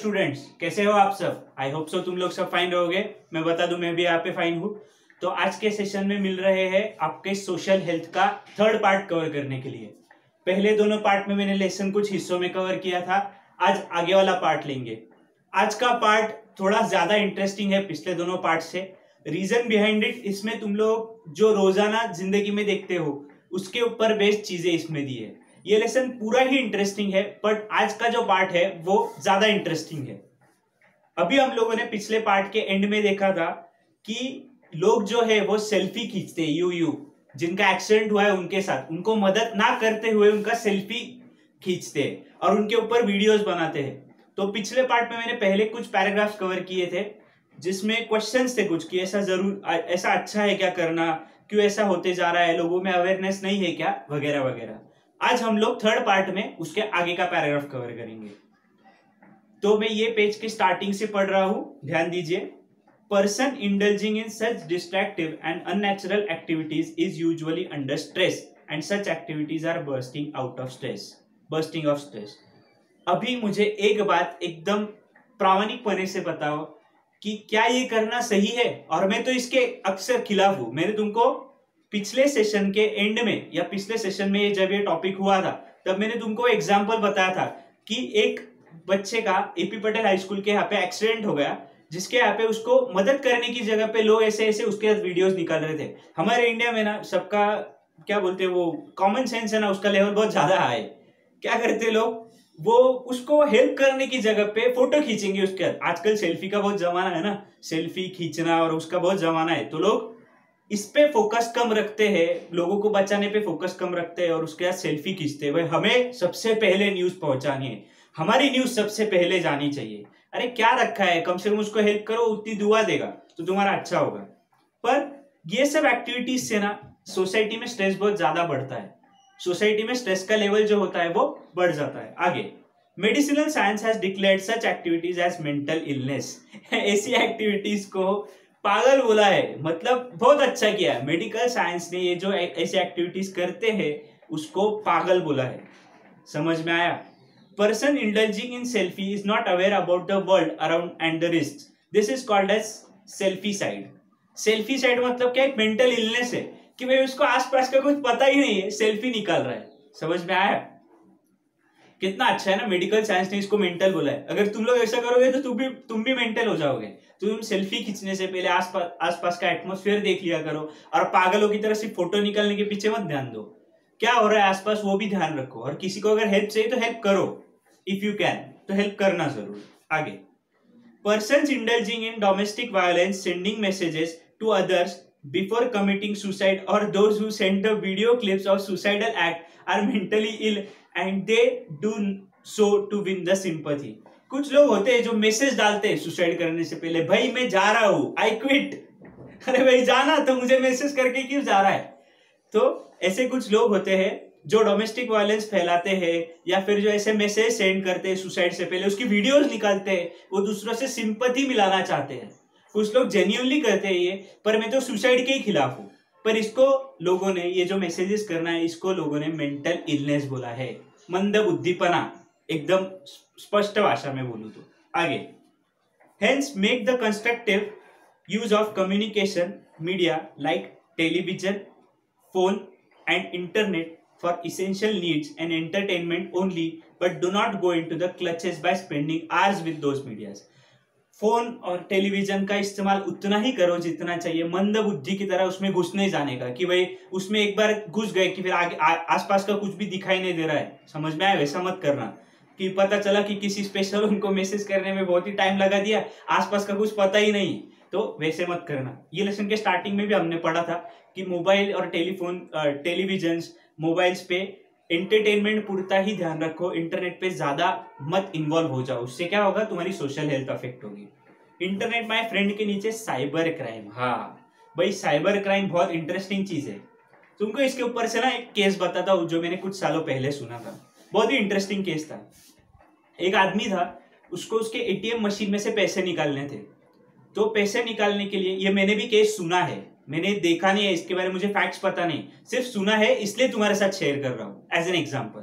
Students, कैसे हो आप सब। आई होप सो तुम लोग सब फाइन रहोगे। मैं बता दूं, मैं भी यहाँ पे फाइन हूँ। तो आज के सेशन में मिल रहे हैं आपके सोशल हेल्थ का थर्ड पार्ट कवर करने के लिए। पहले दोनों पार्ट में मैंने लेसन कुछ हिस्सों में कवर किया था, आज आगे वाला पार्ट लेंगे। आज का पार्ट थोड़ा ज्यादा इंटरेस्टिंग है पिछले दोनों पार्ट से। रीजन बिहाइंड इट, इसमें तुम लोग जो रोजाना जिंदगी में देखते हो उसके ऊपर बेस्ड चीजें इसमें दी है। ये लेसन पूरा ही इंटरेस्टिंग है, बट आज का जो पार्ट है वो ज्यादा इंटरेस्टिंग है। अभी हम लोगों ने पिछले पार्ट के एंड में देखा था कि लोग जो है वो सेल्फी खींचते हैं, यू जिनका एक्सीडेंट हुआ है उनके साथ, उनको मदद ना करते हुए उनका सेल्फी खींचते हैं और उनके ऊपर वीडियोस बनाते हैं। तो पिछले पार्ट में मैंने पहले कुछ पैराग्राफ्स कवर किए थे जिसमें क्वेश्चंस थे कुछ कि ऐसा अच्छा है क्या करना, क्यों ऐसा होते जा रहा है, लोगों में अवेयरनेस नहीं है क्या, वगैरह वगैरह। आज हम लोग थर्ड पार्ट में उसके आगे का पैराग्राफ कवर करेंगे। तो मैं ये पेज के स्टार्टिंग से पढ़ रहा हूं, ध्यान दीजिए। Person indulging in such distractive and unnatural activities is usually under stress and such activities are bursting of stress. अभी मुझे एक बात एकदम प्रामाणिकपने से बताओ कि क्या ये करना सही है। और मैं तो इसके अक्सर खिलाफ हूं। मैंने तुमको पिछले सेशन के एंड में या पिछले सेशन में जब ये टॉपिक हुआ था तब मैंने तुमको एग्जांपल बताया था कि एक बच्चे का एपी पटेल हाई स्कूल के यहाँ पे एक्सीडेंट हो गया, जिसके यहाँ पे उसको मदद करने की जगह पे लोग ऐसे ऐसे उसके वीडियोस निकाल रहे थे। हमारे इंडिया में ना सबका क्या बोलते हैं, वो कॉमन सेंस है ना, उसका लेवल बहुत ज्यादा हाई। क्या करते लोग, वो उसको हेल्प करने की जगह पे फोटो खींचेंगे उसके। आजकल सेल्फी का बहुत जमाना है ना, सेल्फी खींचना और उसका बहुत जमाना है, तो लोग इस पे फोकस कम रखते हैं, लोगों को बचाने पे फोकस कम रखते हैं और उसके बाद सेल्फी खींचते हैं। भाई हमें सबसे पहले न्यूज पहुंचानी है, हमारी न्यूज सबसे पहले जानी चाहिए। अरे क्या रखा है, कम से कम उसको हेल्प करो, उतनी दुआ देगा तो तुम्हारा अच्छा होगा। पर ये सब एक्टिविटीज से ना सोसाइटी में स्ट्रेस बहुत ज्यादा बढ़ता है। सोसाइटी में स्ट्रेस का लेवल जो होता है वो बढ़ जाता है। आगे, medicinal science has declared such activities as mental illness. ऐसी एक्टिविटीज को पागल बोला है, मतलब बहुत अच्छा किया है। मेडिकल साइंस ने ये जो ऐसी एक्टिविटीज करते हैं उसको पागल बोला है। समझ में आया। Person indulging in selfie is not aware about the world around and the risk, this is called as selfie side. Selfie side मतलब क्या, एक मेंटल इलनेस है कि भाई उसको आसपास का कुछ पता ही नहीं है, सेल्फी निकाल रहा है। समझ में आया। कितना अच्छा है ना, मेडिकल साइंस ने इसको मेंटल बोला है। अगर तुम लोग ऐसा करोगे तो तुम भी मेंटल हो जाओगे। तुम सेल्फी खींचने से पहले आसपास का एटमॉस्फेयर देख लिया करो और पागलों की तरह सिर्फ फोटो निकालने के पीछे मत ध्यान दो, क्या हो रहा है आसपास वो भी ध्यान रखो। और किसी को अगर हेल्प चाहिए तो हेल्प करो, इफ यू कैन तो हेल्प करना जरूर। आगे, persons indulging in domestic violence sending messages to others before committing suicide or those who send the video clips of suicidal act are mentally ill and they do so to win the sympathy। कुछ लोग होते हैं जो message डालते हैं suicide करने से पहले, भाई मैं जा रहा हूं, आई क्विट। अरे भाई जाना तो मुझे मैसेज करके क्यों जा रहा है। तो ऐसे कुछ लोग होते हैं जो डोमेस्टिक वायलेंस फैलाते हैं या फिर जो ऐसे मैसेज सेंड करते हैं सुसाइड से पहले, उसकी वीडियोस निकालते हैं, वो दूसरों से सिंपैथी मिलाना चाहते हैं। कुछ लोग जेन्युइनली करते हैं ये, पर मैं तो सुसाइड के ही खिलाफ हूं। पर इसको लोगों ने, ये जो मैसेजेस करना है, इसको लोगों ने मेंटल इलनेस बोला है, मंदबुद्धिपना, एकदम स्पष्ट भाषा में बोलूं तो। आगे, hence make the constructive use of communication media like television, phone and internet for essential needs and entertainment only, but do not go into the clutches by spending hours with those medias. Phone और television का इस्तेमाल उतना ही करो जितना चाहिए, मंद बुद्धि की तरह उसमें घुस नहीं जाने का कि भाई उसमें एक बार घुस गए कि फिर आगे आसपास का कुछ भी दिखाई नहीं दे रहा है। समझ में आया, वैसा मत करना कि पता चला कि किसी स्पेशल उनको मैसेज करने में बहुत ही टाइम लगा दिया, आसपास का कुछ पता ही नहीं, तो वैसे मत करना। ये लेसन के स्टार्टिंग में भी हमने पढ़ा था कि मोबाइल और टेलीविजन मोबाइल्स पे एंटरटेनमेंट पूरता ही ध्यान रखो, इंटरनेट पे ज्यादा मत इन्वॉल्व हो जाओ। उससे क्या होगा, तुम्हारी सोशल हेल्थ अफेक्ट होगी। इंटरनेट माय फ्रेंड के नीचे साइबर क्राइम। हाँ भाई, साइबर क्राइम बहुत इंटरेस्टिंग चीज है। तुमको इसके ऊपर से ना एक केस बताता हूँ जो मैंने कुछ सालों पहले सुना था, बहुत ही इंटरेस्टिंग केस था। एक आदमी था, उसको उसके एटीएम मशीन में से पैसे निकालने थे। तो पैसे निकालने के लिए, ये मैंने भी केस सुना है, मैंने देखा नहीं है, इसके बारे में मुझे फैक्ट्स पता नहीं, सिर्फ सुना है, इसलिए तुम्हारे साथ शेयर कर रहा हूं एज एन एग्जांपल।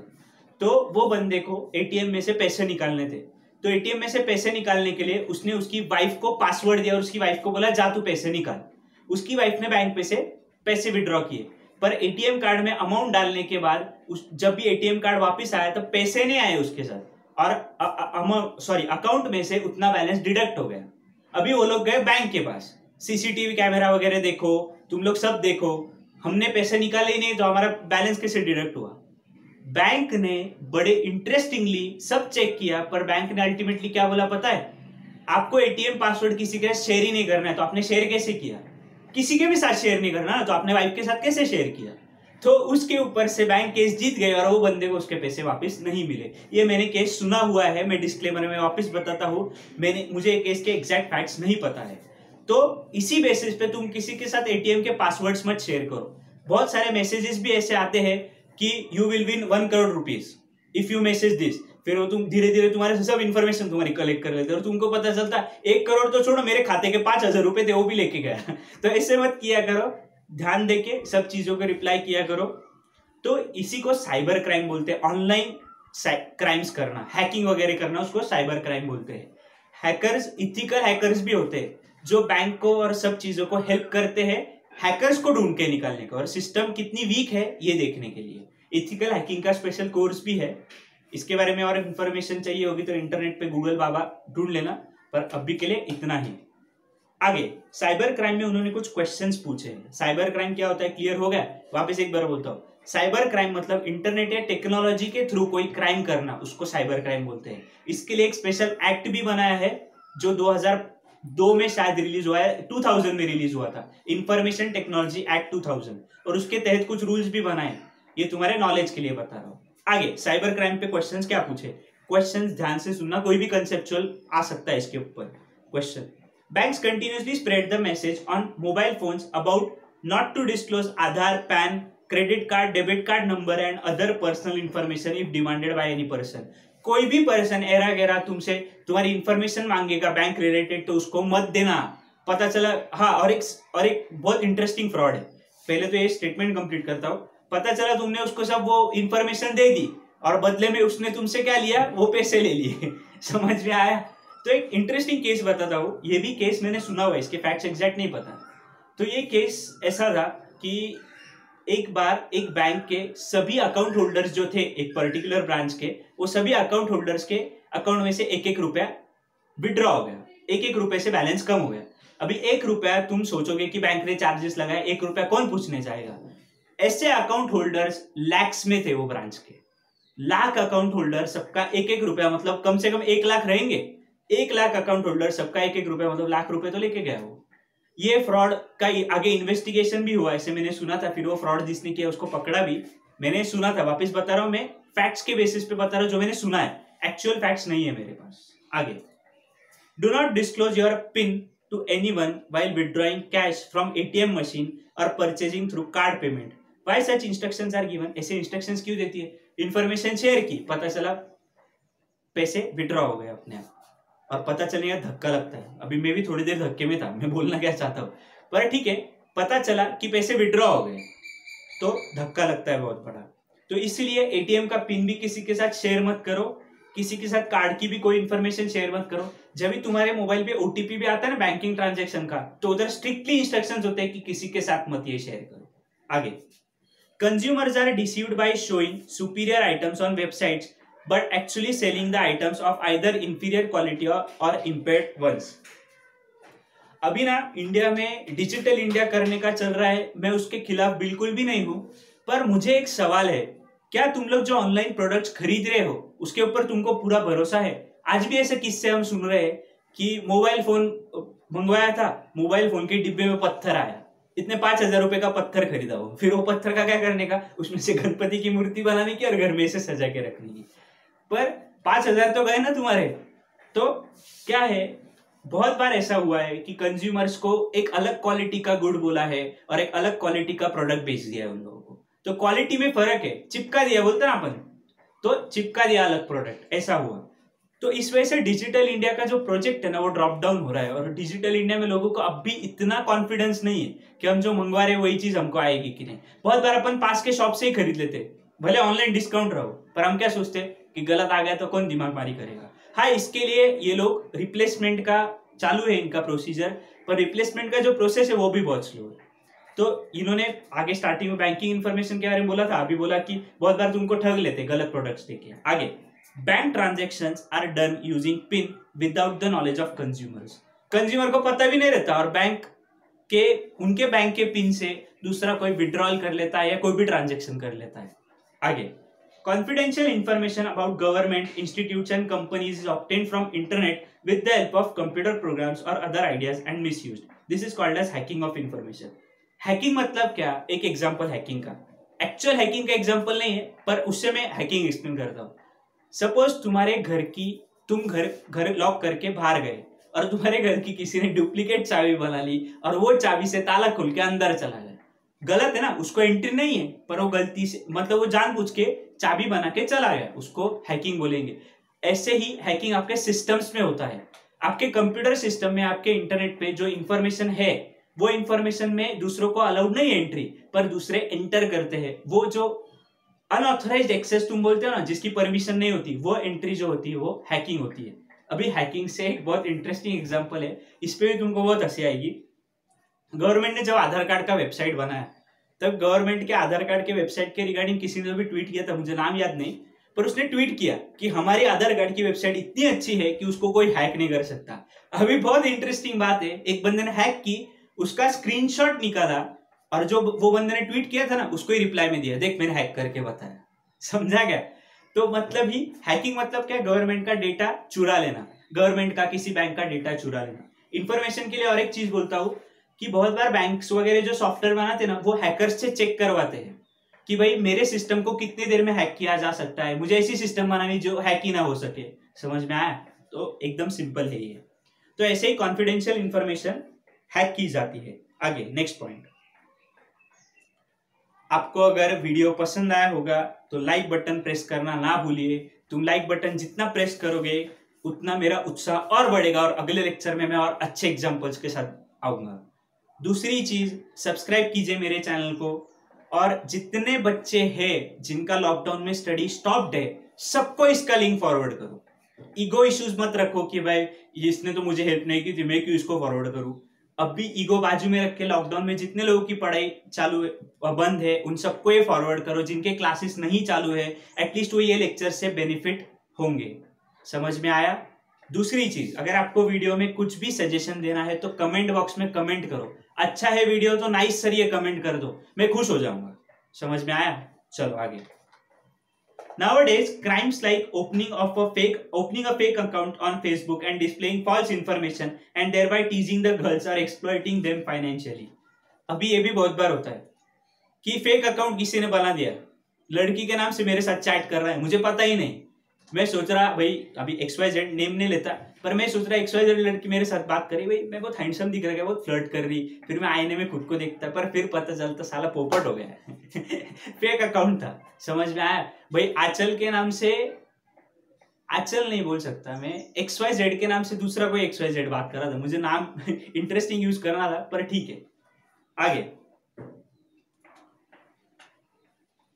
तो वो बंदे को एटीएम में से पैसे निकालने थे, तो एटीएम में से पैसे निकालने के लिए उसने उसकी वाइफ को पासवर्ड दिया और उसकी वाइफ को बोला जा तू पैसे निकाल। उसकी वाइफ ने बैंक पे से पैसे विड्रॉ किए, पर एटीएम कार्ड में अमाउंट डालने के बाद जब भी एटीएम कार्ड वापस आया तो पैसे नहीं आए उसके साथ, और अकाउंट में से उतना बैलेंस डिडक्ट हो गया। अभी वो लोग गए बैंक के पास, सीसीटीवी कैमरा वगैरह देखो, तुम लोग सब देखो, हमने पैसे निकाले ही नहीं तो हमारा बैलेंस कैसे डिडक्ट हुआ। बैंक ने बड़े इंटरेस्टिंगली सब चेक किया, पर बैंक ने अल्टीमेटली क्या बोला पता है, आपको एटीएम पासवर्ड किसी के साथ शेयर ही नहीं करना है। तो आपने शेयर कैसे किया? किसी के भी साथ शेयर नहीं करना, तो आपने वाइफ के साथ कैसे शेयर किया? तो उसके ऊपर से बैंक केस जीत गए और वो बंदे को उसके पैसे वापस नहीं मिले। ये मैंने केस सुना हुआ है, मैं डिस्क्लेमर में वापस बताता हूँ, मुझे केस के एग्जैक्ट फैक्ट्स नहीं पता है। तो इसी बेसिस पे तुम किसी के साथ एटीएम के पासवर्ड्स मत शेयर करो। बहुत सारे मैसेजेस भी ऐसे आते हैं कि you will win 1 crore rupees if you message this, फिर वो तुम धीरे धीरे तुम्हारे सब इन्फॉर्मेशन तुम्हारी कलेक्ट कर लेते हैं और तुमको पता चलता 1 करोड़ तो छोड़ो, मेरे खाते के 5,000 रुपए थे वो भी लेके गया। तो ऐसे मत किया करो, ध्यान देके सब चीजों को रिप्लाई किया करो। तो इसी को साइबर क्राइम बोलते हैं। ऑनलाइन क्राइम्स करना, हैकिंग वगैरह करना, उसको साइबर क्राइम बोलते हैं। हैकर्स, इथिकल हैकर्स भी होते हैं जो बैंक को और सब चीजों को हेल्प करते हैं हैकर्स को ढूंढ के निकालने का और सिस्टम कितनी वीक है ये देखने के लिए। इथिकल हैकिंग का स्पेशल कोर्स भी है। इसके बारे में और इंफॉर्मेशन चाहिए होगी तो इंटरनेट पे गूगल बाबा ढूंढ लेना, पर अभी के लिए इतना ही। आगे साइबर क्राइम में उन्होंने कुछ क्वेश्चंस पूछे हैं। साइबर क्राइम क्या होता है क्लियर हो गया? वापस एक बार बोलता हूँ, साइबर क्राइम मतलब इंटरनेट या टेक्नोलॉजी के थ्रू कोई क्राइम करना, उसको साइबर क्राइम बोलते हैं। इसके लिए एक स्पेशल एक्ट भी बनाया है जो 2002 में शायद रिलीज हुआ है, 2000 में रिलीज हुआ था, इंफॉर्मेशन टेक्नोलॉजी एक्ट 2000, और उसके तहत कुछ रूल्स भी बनाए। ये तुम्हारे नॉलेज के लिए बता रहा हूँ। आगे साइबर क्राइम पे क्वेश्चंस क्या पूछे, क्वेश्चंस ध्यान से सुनना, कोई भी कंसेप्चुअल आ सकता है इसके ऊपर question. Banks continuously spread the message on mobile phones about not to disclose Aadhaar, PAN, credit card, debit card number and other personal information if demanded by any person. कोई भी पर्सन एरा गैरा तुमसे तुम्हारी information मांगेगा bank related तो उसको मत देना। पता चला, हाँ, और एक बहुत इंटरेस्टिंग फ्रॉड है। पहले तो ये स्टेटमेंट कंप्लीट करता हूँ। पता चला तुमने उसको सब वो इंफॉर्मेशन दे दी और बदले में उसने तुमसे क्या लिया, वो पैसे ले लिए। समझ में आया? तो एक इंटरेस्टिंग केस बताता हूँ। ये भी केस मैंने सुना हुआ है, इसके फैक्ट्स एग्जैक्ट नहीं पता। तो ये केस ऐसा था कि एक बार एक बैंक के सभी अकाउंट होल्डर्स जो थे एक पर्टिकुलर ब्रांच के, वो सभी अकाउंट होल्डर्स के अकाउंट में से 1-1 रुपया विड्रॉ हो गया। 1-1 रुपए से बैलेंस कम हो गया। अभी 1 रुपया तुम सोचोगे कि बैंक ने चार्जेस लगाए, 1 रुपया कौन पूछने जाएगा। ऐसे अकाउंट होल्डर्स लैक्स में थे वो ब्रांच के, लाख अकाउंट होल्डर, सबका 1-1 रुपया, मतलब कम से कम 1 लाख रहेंगे। 1 लाख अकाउंट होल्डर, सबका 1-1 रुपया, मतलब लाख रुपए तो लेके गया वो। ये फ्रॉड का आगे इन्वेस्टिगेशन भी हुआ, ऐसे मैंने सुना था। फिर वो फ्रॉड जिसने किया उसको पकड़ा भी, मैंने सुना था। वापस बता रहा हूं, मैं फैक्ट्स के बेसिस पे बता रहा हूं जो मैंने सुना है, एक्चुअल फैक्ट्स नहीं है मेरे पास। आगे, do not disclose your pin to anyone while withdrawing cash from ATM machine और purchasing through card payment. Why such instructions are given? ऐसे इंस्ट्रक्शंस क्यों देती है? इन्फॉर्मेशन शेयर की, पता चला पैसे विड्रॉ हो गए अपने आप, और पता चलने का धक्का लगता है। अभी मैं भी थोड़ी देर धक्के में था, मैं बोलना क्या चाहता हूँ, पर ठीक है, पता चला कि पैसे विड्रॉ हो गए तो धक्का लगता है बहुत बड़ा। तो इसलिए एटीएम का पिन भी किसी के साथ शेयर मत करो, किसी के साथ कार्ड की भी कोई इंफॉर्मेशन शेयर मत करो। जब भी तुम्हारे मोबाइल पे ओटीपी भी आता है ना बैंकिंग ट्रांजेक्शन का, तो उधर स्ट्रिक्टली इंस्ट्रक्शंस होते हैं कि किसी के साथ मत ये शेयर करो। आगे, consumers are deceived by showing superior items on websites but actually selling the items of either inferior quality or impaired ones। अभी ना इंडिया में डिजिटल इंडिया करने का चल रहा है, मैं उसके खिलाफ बिल्कुल भी नहीं हूं, पर मुझे एक सवाल है, क्या तुम लोग जो ऑनलाइन प्रोडक्ट्स खरीद रहे हो उसके ऊपर तुमको पूरा भरोसा है? आज भी ऐसे किस्से हम सुन रहे हैं कि मोबाइल फोन मंगवाया था, मोबाइल फोन के डिब्बे में पत्थर आया, इतने 5,000 रुपए का पत्थर खरीदा हो, फिर वो पत्थर का क्या करने का, उसमें से गणपति की मूर्ति बनाने की और घर में से सजा के रखने की। पर 5,000 तो गए ना तुम्हारे। तो क्या है, बहुत बार ऐसा हुआ है कि कंज्यूमर्स को एक अलग क्वालिटी का गुड बोला है और एक अलग क्वालिटी का प्रोडक्ट बेच दिया है उन लोगों को। तो क्वालिटी में फर्क है, चिपका दिया बोलते ना अपन, तो चिपका दिया अलग प्रोडक्ट, ऐसा हुआ। तो इस वजह से डिजिटल इंडिया का जो प्रोजेक्ट है ना वो ड्रॉप डाउन हो रहा है, और डिजिटल इंडिया में लोगों को अब भी इतना कॉन्फिडेंस नहीं है कि हम जो मंगवा रहे हैं वही चीज हमको आएगी कि नहीं। बहुत बार अपन पास के शॉप से ही खरीद लेते, भले ऑनलाइन डिस्काउंट रहो, पर हम क्या सोचते, कि गलत आ गया तो कौन दिमाग मारी करेगा। हाँ, इसके लिए ये लोग रिप्लेसमेंट का चालू है इनका प्रोसीजर, पर रिप्लेसमेंट का जो प्रोसेस है वो भी बहुत स्लो है। तो इन्होंने आगे स्टार्टिंग में बैंकिंग इन्फॉर्मेशन के बारे में बोला था, अभी बोला कि बहुत बार तुमको ठग लेते गलत प्रोडक्ट्स देके। आगे, bank transactions are done using PIN without the knowledge of consumers. Consumer को पता भी नहीं रहता और उनके बैंक के पिन से दूसरा कोई विड्रॉल कर लेता है या कोई भी ट्रांजेक्शन कर लेता है। आगे, confidential information about government institutes and companies is obtained from internet with the help of computer programs or other ideas and misused. This is called as hacking of information. Hacking मतलब क्या? एक example hacking का, actual hacking का example नहीं है, पर उससे मैं हैकिंग एक्सप्लेन करता हूँ। सपोज तुम्हारे घर की, तुम घर लॉक करके बाहर गए और तुम्हारे घर की किसी ने डुप्लीकेट चाबी बना ली और वो चाबी से ताला खोल के अंदर चला गया। गलत है ना, उसको एंट्री नहीं है, पर वो गलती से, मतलब वो जानबूझ के चाबी बना के चला गया, उसको हैकिंग बोलेंगे। ऐसे ही हैकिंग आपके सिस्टम्स में होता है। आपके कंप्यूटर सिस्टम में, आपके इंटरनेट पे जो इंफॉर्मेशन है, वो इंफॉर्मेशन में दूसरों को अलाउड नहीं है एंट्री, पर दूसरे एंटर करते हैं। वो जो अनऑथराइज्ड एक्सेस तुम बोलते हो ना, जिसकी परमिशन नहीं होती, वो एंट्री जो होती है वो हैकिंग होती है। अभी हैकिंग से एक बहुत इंटरेस्टिंग एग्जांपल है, इस पे भी तुमको बहुत हंसी आएगी। गवर्नमेंट ने जब आधार कार्ड का वेबसाइट बनाया, तब गवर्नमेंट के आधार कार्ड के वेबसाइट के रिगार्डिंग किसी ने भी ट्वीट किया था, मुझे नाम याद नहीं, पर उसने ट्वीट किया कि हमारी आधार कार्ड की वेबसाइट इतनी अच्छी है कि उसको कोई हैक नहीं कर सकता। अभी बहुत इंटरेस्टिंग बात है, एक बंदे ने हैक की, उसका स्क्रीनशॉट निकाला और जो वो बंदे ने ट्वीट किया था ना, उसको ही रिप्लाई में दिया, देख मैंने हैक करके बताया। समझा क्या? तो मतलब ही हैकिंग मतलब क्या? गवर्नमेंट का डेटा चुरा लेना, गवर्नमेंट का किसी बैंक का डेटा चुरा लेना। इंफॉर्मेशन के लिए और एक चीज बोलता हूं कि बहुत बार बैंक्स वगैरह जो सॉफ्टवेयर बनाते हैं ना, वो हैकर्स से चेक करवाते हैं कि भाई मेरे सिस्टम को कितनी देर में हैक किया जा सकता है, मुझे ऐसी सिस्टम बनानी जो हैक ही ना हो सके। समझ में आया? तो एकदम सिंपल है ये। तो ऐसे ही कॉन्फिडेंशियल इंफॉर्मेशन हैक की जाती है। आगे नेक्स्ट पॉइंट, आपको अगर वीडियो पसंद आया होगा तो लाइक बटन प्रेस करना ना भूलिए। तुम लाइक बटन जितना प्रेस करोगे उतना मेरा उत्साह और बढ़ेगा और अगले लेक्चर में मैं और अच्छे एग्जांपल्स के साथ आऊंगा। दूसरी चीज, सब्सक्राइब कीजिए मेरे चैनल को, और जितने बच्चे हैं जिनका लॉकडाउन में स्टडी स्टॉप्ड है, सबको इसका लिंक फॉरवर्ड करो। ईगो इश्यूज मत रखो कि भाई इसने तो मुझे हेल्प नहीं की थी, मैं क्यों इसको फॉरवर्ड करूं। अब भी ईगो बाजू में रख के लॉकडाउन में जितने लोगों की पढ़ाई चालू है, बंद है, उन सबको ये फॉरवर्ड करो। जिनके क्लासेस नहीं चालू है, एटलीस्ट वो ये लेक्चर से बेनिफिट होंगे। समझ में आया? दूसरी चीज, अगर आपको वीडियो में कुछ भी सजेशन देना है तो कमेंट बॉक्स में कमेंट करो। अच्छा है वीडियो तो नाइस सर ये कमेंट कर दो, मैं खुश हो जाऊंगा। समझ में आया? चलो आगे। Nowadays, crimes like opening a fake account on Facebook and displaying false information and thereby teasing the girls are exploiting them financially. अभी ये भी बहुत बार होता है कि फेक अकाउंट किसी ने बना दिया, लड़की के नाम से मेरे साथ चैट कर रहा है, मुझे पता ही नहीं। मैं सोच रहा भाई, अभी XYZ नेम नहीं लेता, पर मैं सोच रहा XYZ लड़की मेरे साथ बात करी, भाई मैं बहुत हैंडसम दिख रहा है, बहुत फ्लर्ट कर रही। फिर मैं आईने में खुद को देखता, पर फिर पता चलता साला पोपट हो गया फेक अकाउंट था। समझ में आया? भाई आंचल के नाम से, आंचल नहीं बोल सकता मैं, XYZ के नाम से दूसरा कोई XYZ बात कर रहा था, मुझे नाम इंटरेस्टिंग यूज करना था, पर ठीक है। आगे,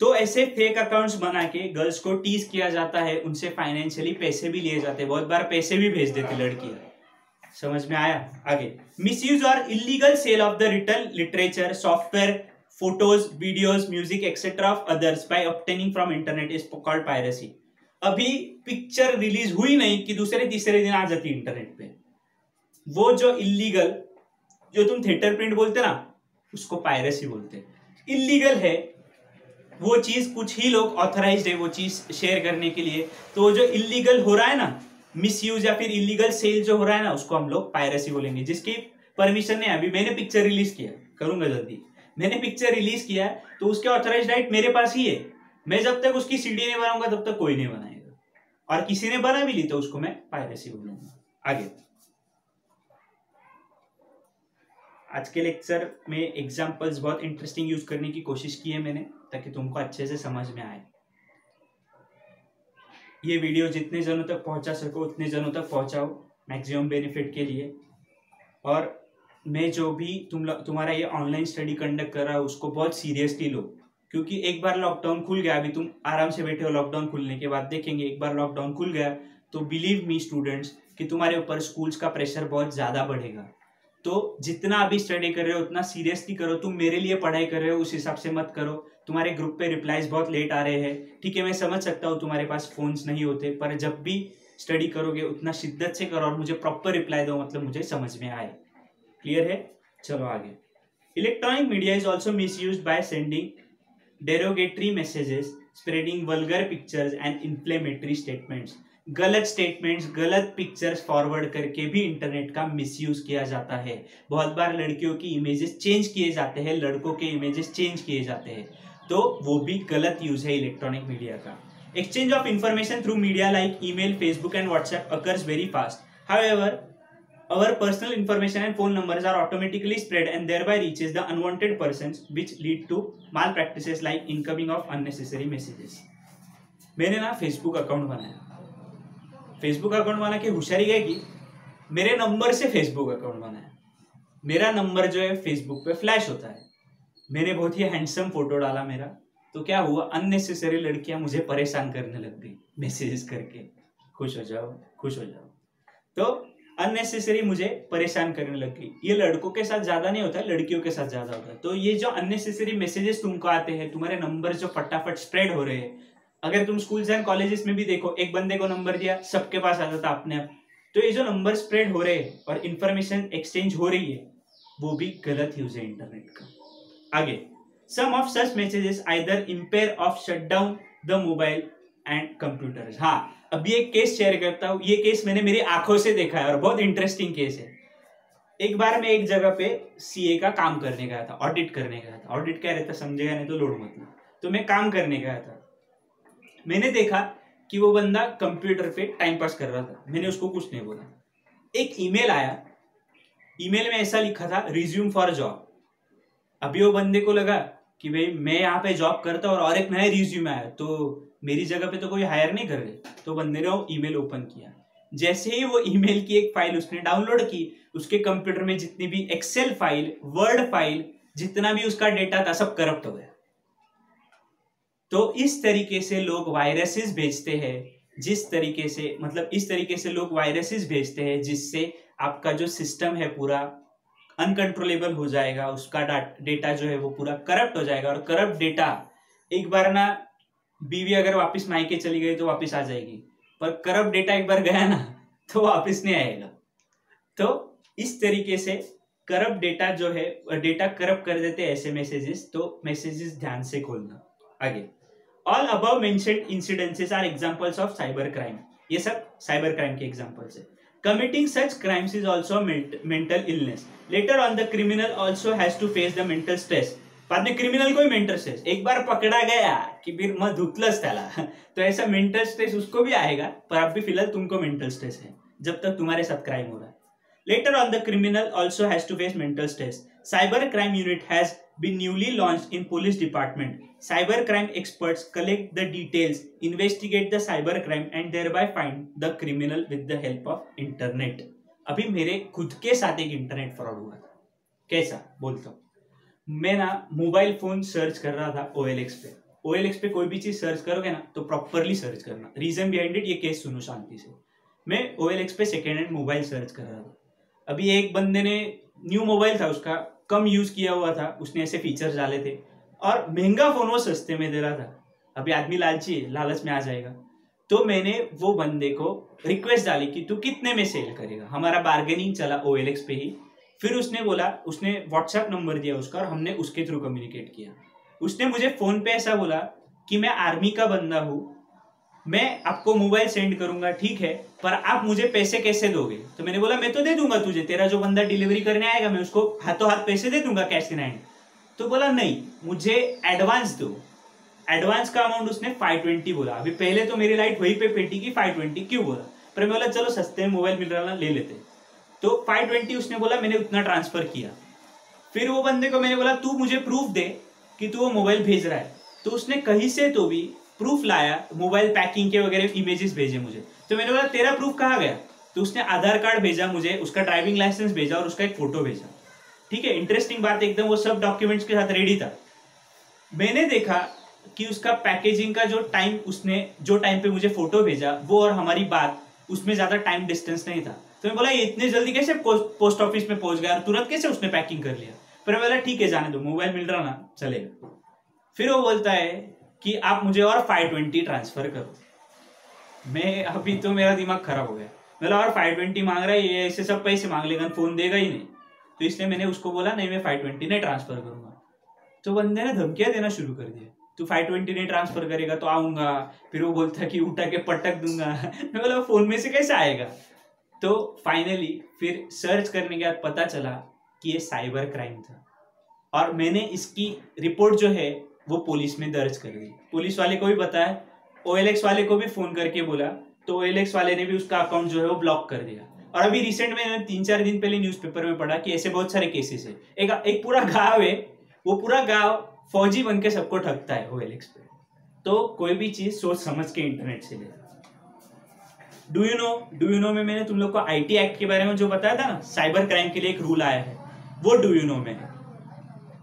तो ऐसे फेक अकाउंट्स बना के गर्ल्स को टीज किया जाता है, उनसे फाइनेंशियली पैसे भी लिए जाते हैं, बहुत बार पैसे भी भेज देते लड़कियां। समझ में आया? आगे, मिसयूज और illegal sale of the written literature, software, photos, videos, music etcetera of others by obtaining from internet is called piracy. अभी पिक्चर रिलीज हुई नहीं कि दूसरे तीसरे दिन आ जाती इंटरनेट पे। वो जो इलीगल, जो तुम थिएटर प्रिंट बोलते ना, उसको पायरेसी बोलते। इलीगल है वो चीज, कुछ ही लोग ऑथराइज्ड है वो चीज शेयर करने के लिए। तो वो जो इलीगल हो रहा है ना, मिसयूज या फिर इलीगल सेल जो हो रहा है ना, उसको हम लोग पायरेसी बोलेंगे। जिसकी परमिशन नहीं, अभी मैंने पिक्चर रिलीज किया, करूंगा जल्दी, मैंने पिक्चर रिलीज किया तो उसके ऑथराइज्ड राइट मेरे पास ही है। मैं जब तक उसकी सीडी नहीं बनाऊंगा तब तक कोई नहीं बनाएगा, और किसी ने बना भी ली तो उसको मैं पायरेसी बोलूंगा। आगे, आज के लेक्चर में एग्जांपल्स बहुत इंटरेस्टिंग यूज करने की कोशिश की है मैंने, ताकि तुमको अच्छे से समझ में आए। ये वीडियो जितने जनों तक पहुंचा सको उतने जनों तक पहुंचाओ, मैक्सिमम बेनिफिट के लिए। और मैं जो भी तुम्हारा ये ऑनलाइन स्टडी कंडक्ट कर रहा हूँ उसको बहुत सीरियसली लो। क्योंकि एक बार लॉकडाउन खुल गया, अभी तुम आराम से बैठे हो, लॉकडाउन खुलने के बाद देखेंगे, एक बार लॉकडाउन खुल गया तो बिलीव मी स्टूडेंट्स कि तुम्हारे ऊपर स्कूल्स का प्रेशर बहुत ज्यादा बढ़ेगा। तो जितना अभी स्टडी कर रहे हो उतना सीरियसली करो। तुम मेरे लिए पढ़ाई कर रहे हो उस हिसाब से मत करो। तुम्हारे ग्रुप पे रिप्लाईज बहुत लेट आ रहे हैं, ठीक है, मैं समझ सकता हूँ तुम्हारे पास फोन्स नहीं होते, पर जब भी स्टडी करोगे उतना शिद्दत से करो और मुझे प्रॉपर रिप्लाई दो, मतलब मुझे समझ में आए। क्लियर है? चलो आगे। Electronic media is also miss use by sending derogatory messages, spreading vulgar pictures and inflammatory statements. गलत स्टेटमेंट्स, गलत पिक्चर्स फॉरवर्ड करके भी इंटरनेट का मिसयूज किया जाता है। बहुत बार लड़कियों की इमेजेस चेंज किए जाते हैं, लड़कों के इमेजेस चेंज किए जाते हैं, तो वो भी गलत यूज है इलेक्ट्रॉनिक मीडिया का। Exchange of information through media like email, Facebook and WhatsApp occurs very fast. However, our personal information and phone numbers are automatically spread and thereby reaches the unwanted persons, which lead to malpractices like incoming of unnecessary messages. मैंने ना Facebook account बनाया। Facebook account बना के होशियारी गई कि मेरे number से फेसबुक अकाउंट बनाया। मेरा नंबर जो है फेसबुक पे फ्लैश होता है। मैंने बहुत ही हैंडसम फोटो डाला मेरा, तो क्या हुआ, अननेसेसरी लड़कियां मुझे परेशान करने लग गई मैसेजेस करके, खुश हो जाओ खुश हो जाओ। तो अननेसेसरी मुझे परेशान करने लग गई। ये लड़कों के साथ ज्यादा नहीं होता है, लड़कियों के साथ ज्यादा होता है। तो ये जो अननेसेसरी मैसेजेस तुमको आते हैं, तुम्हारे नंबर जो फटाफट स्प्रेड हो रहे हैं, अगर तुम स्कूल्स एंड कॉलेजेस में भी देखो, एक बंदे को नंबर दिया सबके पास आता था अपने आप। तो ये जो नंबर स्प्रेड हो रहे हैं और इंफॉर्मेशन एक्सचेंज हो रही है, वो भी गलत यूज है इंटरनेट का। आगे, some of such messages either impair or shut down the mobile and computers। हाँ, अभी एक केस शेयर करता हूँ। ये केस मैंने मेरी आंखों से देखा है और बहुत इंटरेस्टिंग केस है। एक बार मैं एक जगह पे सीए का काम करने गया था, ऑडिट करने गया था। ऑडिट क्या रहता समझेगा नहीं तो लोड मत लो। तो मैं काम करने गया था। मैंने देखा कि वो बंदा कंप्यूटर पे टाइम पास कर रहा था। मैंने उसको कुछ नहीं बोला। एक ईमेल आया, ईमेल में ऐसा लिखा था, रिज्यूम फॉर जॉब। अभी वो बंदे को लगा कि भाई मैं यहाँ पे जॉब करता हूँ और एक नया रिज्यूम आया, तो मेरी जगह पे तो कोई हायर नहीं कर रहे। तो बंदे ने वो ईमेल ओपन किया। जैसे ही वो ईमेल की एक फाइल उसने डाउनलोड की, उसके कंप्यूटर में जितनी भी एक्सेल फाइल, वर्ड फाइल, जितना भी उसका डेटा था, सब करप्ट हो गया। तो इस तरीके से लोग वायरसेस भेजते हैं, जिस तरीके से, मतलब इस तरीके से लोग वायरसेस भेजते हैं जिससे आपका जो सिस्टम है पूरा अनकंट्रोलेबल हो जाएगा। उसका डेटा जो है वो पूरा करप्ट हो जाएगा। और करप्ट डेटा, एक बार ना बीवी अगर वापस मायके चली गई तो वापस आ जाएगी, पर करप्ट डेटा एक बार गया ना तो वापस नहीं आएगा। तो इस तरीके से करप्ट डेटा जो है, डेटा करप्ट कर देते हैं ऐसे मैसेजेस। तो मैसेजेस ध्यान से खोलना। आगे, all above mentioned incidences are examples of cyber crime. ये सब साइबर क्राइम के एग्जांपल्स है। Committing such crimes is also a mental illness. Later on, the criminal also has to face the mental stress. बाद में criminal को ही mental stress, एक बार पकड़ा गया कि फिर मत धुतलस त्याला, तो ऐसा मेंटल स्ट्रेस उसको भी आएगा। पर अब भी फिलहाल तुमको मेंटल स्ट्रेस है जब तक तुम्हारे साथ क्राइम हो रहा है। Later on, the criminal also has to face mental stress. Cyber crime unit has been newly launched in police department. Cyber crime experts collect the details, investigate the cyber crime and thereby find the criminal with the help of internet. अभी मेरे खुद के साथ एक internet fraud हुआ था। कैसा बोलता हूँ, मैं ना मोबाइल फोन सर्च कर रहा था OLX पे। OLX पे कोई भी चीज सर्च करोगे ना तो प्रॉपरली सर्च करना। रीजन बिहाइंड इट, ये केस सुनो शांति से। मैं OLX पे सेकेंड हैंड मोबाइल सर्च कर रहा था। अभी एक बंदे ने, न्यू मोबाइल था उसका, कम यूज किया हुआ था, उसने ऐसे फीचर्स डाले थे और महंगा फोन वो सस्ते में दे रहा था। अभी आदमी लालची, लालच में आ जाएगा। तो मैंने वो बंदे को रिक्वेस्ट डाली कि तू कितने में सेल करेगा। हमारा बार्गेनिंग चला OLX पे ही। फिर उसने बोला, उसने व्हाट्सएप नंबर दिया उसका और हमने उसके थ्रू कम्युनिकेट किया। उसने मुझे फोन पे ऐसा बोला कि मैं आर्मी का बंदा हूँ, मैं आपको मोबाइल सेंड करूंगा, ठीक है, पर आप मुझे पैसे कैसे दोगे। तो मैंने बोला मैं तो दे दूंगा तुझे, तेरा जो बंदा डिलीवरी करने आएगा मैं उसको हाथों हाथ पैसे दे दूंगा कैश इन हैंड। तो बोला नहीं, मुझे एडवांस दो। एडवांस का अमाउंट उसने 520 बोला। अभी पहले तो मेरी लाइट वहीं पे पेटी की 520 क्यों बोला, पर मैं बोला चलो सस्ते में मोबाइल मिल रहा ले लेते। तो 520 उसने बोला, मैंने उतना ट्रांसफर किया। फिर वो बंदे को मैंने बोला तू मुझे प्रूफ दे कि तू वो मोबाइल भेज रहा है। तो उसने कहीं से तो भी प्रूफ लाया, मोबाइल पैकिंग के वगैरह इमेजेस भेजे मुझे। तो मैंने बोला तेरा प्रूफ कहाँ गया। तो उसने आधार कार्ड भेजा मुझे, उसका ड्राइविंग लाइसेंस भेजा और उसका एक फोटो भेजा। ठीक है, इंटरेस्टिंग बात एकदम, वो सब डॉक्यूमेंट्स के साथ रेडी था। मैंने देखा कि उसका पैकेजिंग का जो टाइम, उसने जो टाइम पे मुझे फोटो भेजा वो और हमारी बात, उसमें ज्यादा टाइम डिस्टेंस नहीं था। तो मैं बोला ये इतने जल्दी कैसे पोस्ट ऑफिस में पहुंच गया और तुरंत कैसे उसने पैकिंग कर लिया। पर मैं बोला ठीक है जाने दो, मोबाइल मिल रहा ना, चलेगा। फिर वो बोलता है कि आप मुझे और 520 ट्रांसफर करो। मैं अभी तो मेरा दिमाग खराब हो गया, मतलब और 520 मांग रहा है, ये ऐसे सब पैसे मांग लेगा, फोन देगा ही नहीं। तो इसलिए मैंने उसको बोला नहीं मैं 520 नहीं ट्रांसफर करूंगा। तो बंदे ने धमकियां देना शुरू कर दिया, तू 520 नहीं ट्रांसफर करेगा तो आऊंगा। फिर वो बोलता कि उठा के पटक दूंगा। मैं बोला फोन में से कैसे आएगा। तो फाइनली फिर सर्च करने के बाद पता चला कि ये साइबर क्राइम था, और मैंने इसकी रिपोर्ट जो है वो पुलिस में दर्ज कर दी। पुलिस वाले को भी बताया, OLX वाले को भी फोन करके बोला, तो OLX वाले ने भी उसका अकाउंट जो है वो ब्लॉक कर दिया। और अभी रिसेंट में मैंने 3-4 दिन पहले न्यूज़पेपर में पढ़ा कि ऐसे बहुत सारे केसेस है। एक पूरा गांव है, वो पूरा गांव फौजी बन के सबको ठगता है OLX पे। तो कोई भी चीज सोच समझ के इंटरनेट से ले। डू यू नो में मैंने तुम लोग को IT एक्ट के बारे में जो बताया था ना, साइबर क्राइम के लिए एक रूल आया है, वो डू यू नो में है।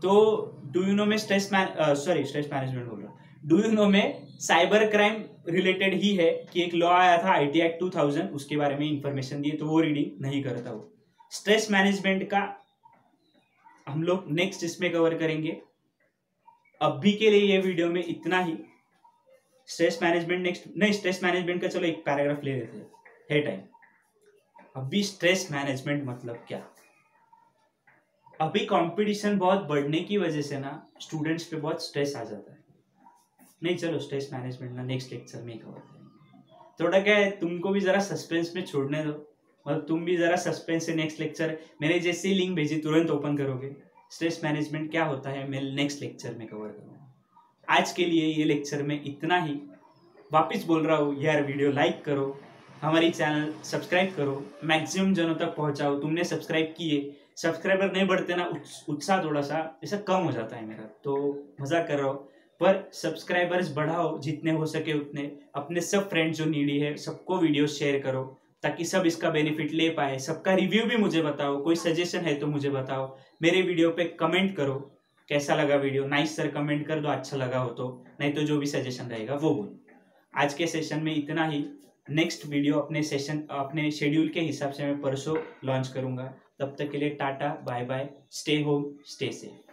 तो डू यू नो में स्ट्रेस मैनेजमेंट बोल रहा हूँ, डू यू नो में साइबर क्राइम रिलेटेड ही है कि एक लॉ आया था IT एक्ट 2000, उसके बारे में इंफॉर्मेशन दी, तो वो रीडिंग नहीं करता। वो स्ट्रेस मैनेजमेंट का हम लोग नेक्स्ट इसमें कवर करेंगे। अभी के लिए ये वीडियो में इतना ही। स्ट्रेस मैनेजमेंट नेक्स्ट, नहीं स्ट्रेस मैनेजमेंट का चलो एक पैराग्राफ ले लेते हैं, है टाइम। अभी स्ट्रेस मैनेजमेंट मतलब क्या। अभी कंपटीशन बहुत बढ़ने की वजह से ना स्टूडेंट्स पे बहुत स्ट्रेस आ जाता है। नहीं चलो स्ट्रेस मैनेजमेंट ना नेक्स्ट लेक्चर में कवर करेंगे। थोड़ा क्या है, तुमको भी जरा सस्पेंस में छोड़ने दो, मतलब तुम भी जरा सस्पेंस से नेक्स्ट लेक्चर मैंने जैसे ही लिंक भेजी तुरंत ओपन करोगे। स्ट्रेस मैनेजमेंट क्या होता है मैं नेक्स्ट लेक्चर में कवर करूँगा। आज के लिए ये लेक्चर में इतना ही। वापस बोल रहा हूँ यार, वीडियो लाइक करो, हमारी चैनल सब्सक्राइब करो, मैक्सिमम जनों तक पहुंचाओ। तुमने सब्सक्राइब किए, सब्सक्राइबर नहीं बढ़ते ना, उत्साह थोड़ा सा ऐसा कम हो जाता है मेरा, तो मजाक कर रहा हूँ। पर सब्सक्राइबर्स बढ़ाओ जितने हो सके उतने। अपने सब फ्रेंड्स जो नीडी है सबको वीडियो शेयर करो, ताकि सब इसका बेनिफिट ले पाए। सबका रिव्यू भी मुझे बताओ, कोई सजेशन है तो मुझे बताओ। मेरे वीडियो पे कमेंट करो कैसा लगा वीडियो, नाइस सर कमेंट कर दो अच्छा लगा हो तो, नहीं तो जो भी सजेशन रहेगा वो बोलो। आज के सेशन में इतना ही। नेक्स्ट वीडियो अपने शेड्यूल के हिसाब से मैं परसों लॉन्च करूंगा। तब तक के लिए tata bye bye, stay home stay safe.